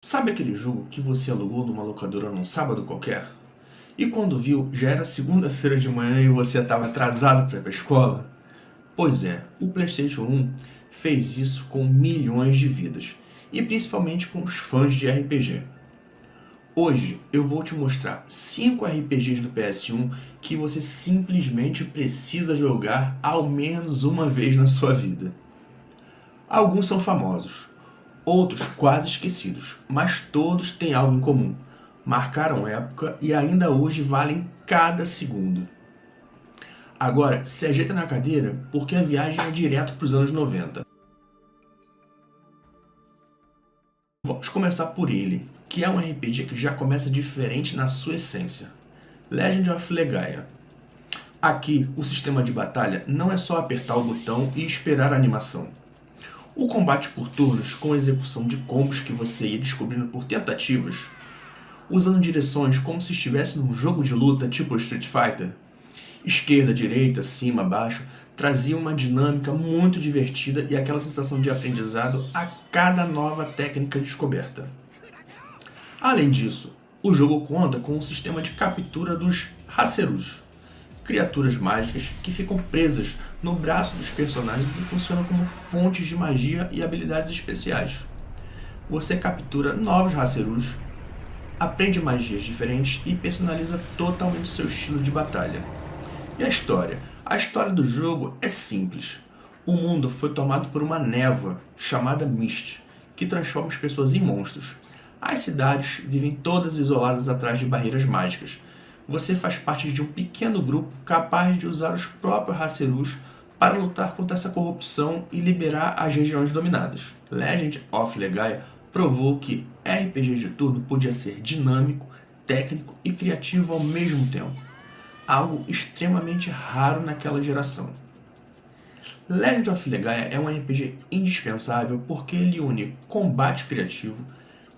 Sabe aquele jogo que você alugou numa locadora num sábado qualquer? E quando viu, já era segunda-feira de manhã e você estava atrasado para ir para a escola? Pois é, o PlayStation 1 fez isso com milhões de vidas, e principalmente com os fãs de RPG. Hoje eu vou te mostrar 5 RPGs do PS1 que você simplesmente precisa jogar ao menos uma vez na sua vida. Alguns são famosos, outros quase esquecidos, mas todos têm algo em comum. Marcaram época e ainda hoje valem cada segundo. Agora, se ajeita na cadeira, porque a viagem é direto para os anos 90. Vamos começar por ele, que é um RPG que já começa diferente na sua essência. Legend of Legaia. Aqui, o sistema de batalha não é só apertar o botão e esperar a animação. O combate por turnos, com execução de combos que você ia descobrindo por tentativas, usando direções como se estivesse num jogo de luta tipo Street Fighter, esquerda, direita, cima, baixo, trazia uma dinâmica muito divertida e aquela sensação de aprendizado a cada nova técnica descoberta. Além disso, o jogo conta com um sistema de captura dos Haserus, criaturas mágicas que ficam presas no braço dos personagens e funcionam como fontes de magia e habilidades especiais. Você captura novos Haserus, aprende magias diferentes e personaliza totalmente seu estilo de batalha. E a história? A história do jogo é simples. O mundo foi tomado por uma névoa chamada Mist, que transforma as pessoas em monstros. As cidades vivem todas isoladas atrás de barreiras mágicas. Você faz parte de um pequeno grupo capaz de usar os próprios Haserus para lutar contra essa corrupção e liberar as regiões dominadas. Legend of Legaia provou que RPG de turno podia ser dinâmico, técnico e criativo ao mesmo tempo, algo extremamente raro naquela geração. Legend of Legaia é um RPG indispensável porque ele une combate criativo,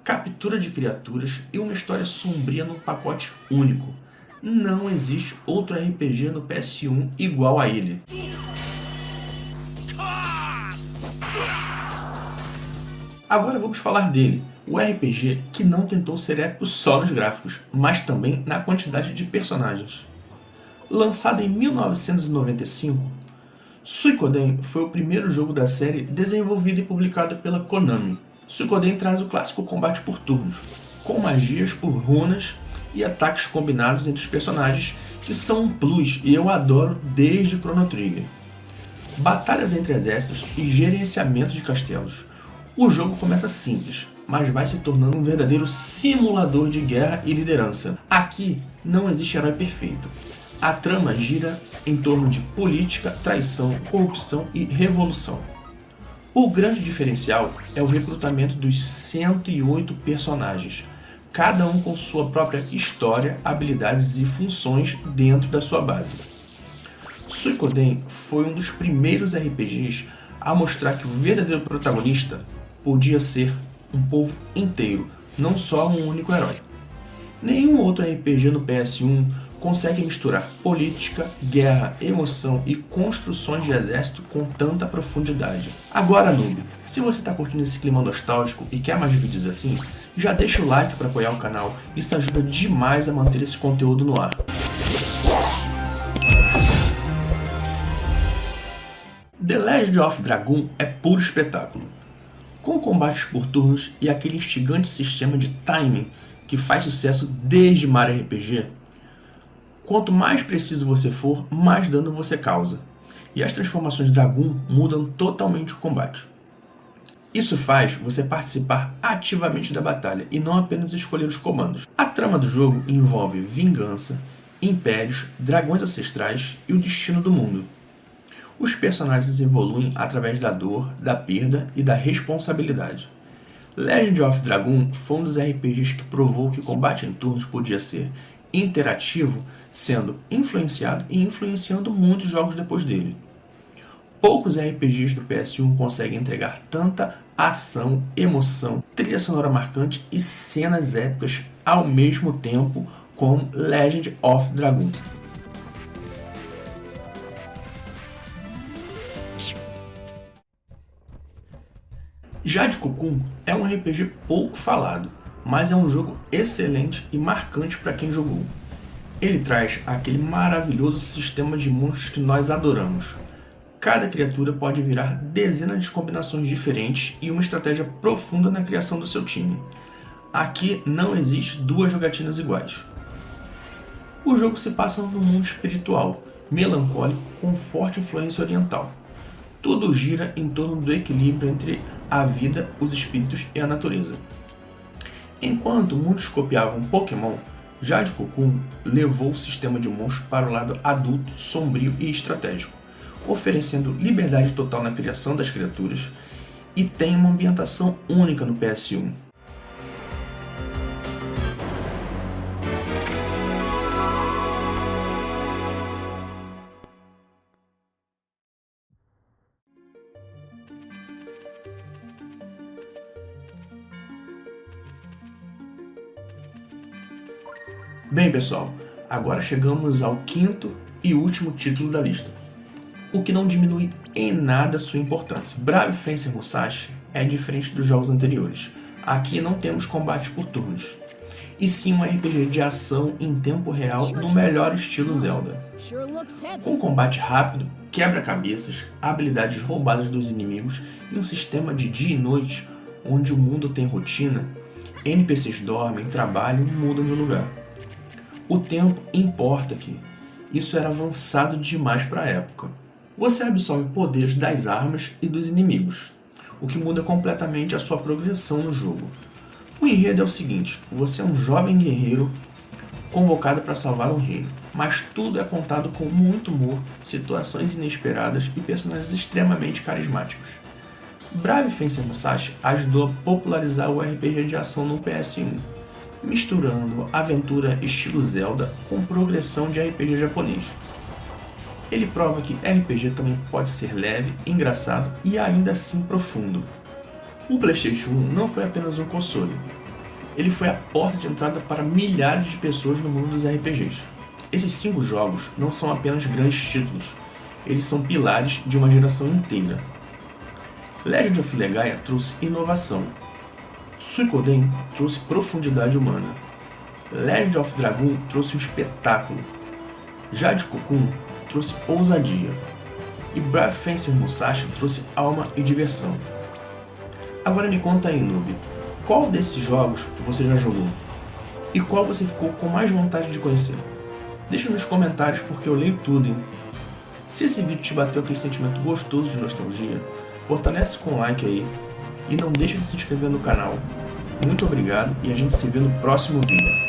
captura de criaturas e uma história sombria num pacote único. Não existe outro RPG no PS1 igual a ele. Agora vamos falar dele, o RPG que não tentou ser épico só nos gráficos, mas também na quantidade de personagens. Lançado em 1995, Suikoden foi o primeiro jogo da série desenvolvido e publicado pela Konami. Suikoden traz o clássico combate por turnos, com magias por runas e ataques combinados entre os personagens, que são um plus e eu adoro desde Chrono Trigger. Batalhas entre exércitos e gerenciamento de castelos. O jogo começa simples, mas vai se tornando um verdadeiro simulador de guerra e liderança. Aqui não existe herói perfeito. A trama gira em torno de política, traição, corrupção e revolução. O grande diferencial é o recrutamento dos 108 personagens, cada um com sua própria história, habilidades e funções dentro da sua base. Suikoden foi um dos primeiros RPGs a mostrar que o verdadeiro protagonista podia ser um povo inteiro, não só um único herói. Nenhum outro RPG no PS1 consegue misturar política, guerra, emoção e construções de exército com tanta profundidade. Agora, noob, se você está curtindo esse clima nostálgico e quer mais vídeos assim, já deixa o like para apoiar o canal, isso ajuda demais a manter esse conteúdo no ar. The Legend of Dragoon é puro espetáculo. Com combates por turnos e aquele instigante sistema de timing que faz sucesso desde Mario RPG, quanto mais preciso você for, mais dano você causa. E as transformações Dragoon mudam totalmente o combate. Isso faz você participar ativamente da batalha e não apenas escolher os comandos. A trama do jogo envolve vingança, impérios, dragões ancestrais e o destino do mundo. Os personagens evoluem através da dor, da perda e da responsabilidade. Legend of Dragoon foi um dos RPGs que provou que o combate em turnos podia ser interativo, sendo influenciado e influenciando muitos jogos depois dele. Poucos RPGs do PS1 conseguem entregar tanta ação, emoção, trilha sonora marcante e cenas épicas ao mesmo tempo como Legend of Dragoon. Jade Cocoon é um RPG pouco falado, mas é um jogo excelente e marcante para quem jogou. Ele traz aquele maravilhoso sistema de monstros que nós adoramos. Cada criatura pode virar dezenas de combinações diferentes e uma estratégia profunda na criação do seu time. Aqui não existe duas jogatinas iguais. O jogo se passa num mundo espiritual, melancólico com forte influência oriental. Tudo gira em torno do equilíbrio entre a vida, os espíritos e a natureza. Enquanto muitos copiavam Pokémon, Jade Cocoon levou o sistema de monstros para o lado adulto, sombrio e estratégico, oferecendo liberdade total na criação das criaturas e tem uma ambientação única no PS1. Bem, pessoal, agora chegamos ao quinto e último título da lista, o que não diminui em nada sua importância. Brave Fencer Musashi é diferente dos jogos anteriores. Aqui não temos combate por turnos, e sim um RPG de ação em tempo real no melhor estilo Zelda. Com combate rápido, quebra-cabeças, habilidades roubadas dos inimigos e um sistema de dia e noite onde o mundo tem rotina, NPCs dormem, trabalham e mudam de lugar. O tempo importa aqui. Isso era avançado demais para a época. Você absorve poderes das armas e dos inimigos, o que muda completamente a sua progressão no jogo. O enredo é o seguinte: você é um jovem guerreiro convocado para salvar um reino, mas tudo é contado com muito humor, situações inesperadas e personagens extremamente carismáticos. Brave Fencer Musashi ajudou a popularizar o RPG de ação no PS1, misturando aventura estilo Zelda com progressão de RPG japonês. Ele prova que RPG também pode ser leve, engraçado e ainda assim profundo. O PlayStation 1 não foi apenas um console, ele foi a porta de entrada para milhares de pessoas no mundo dos RPGs. Esses 5 jogos não são apenas grandes títulos, eles são pilares de uma geração inteira. Legend of Legaia trouxe inovação, Suikoden trouxe profundidade humana, Legend of Dragoon trouxe um espetáculo, Jade Cocoon trouxe ousadia, e Brave Fencer Musashi trouxe alma e diversão. Agora me conta aí, noob, qual desses jogos você já jogou? E qual você ficou com mais vontade de conhecer? Deixa nos comentários porque eu leio tudo, hein? Se esse vídeo te bateu aquele sentimento gostoso de nostalgia, fortalece com um like aí e não deixa de se inscrever no canal. Muito obrigado e a gente se vê no próximo vídeo.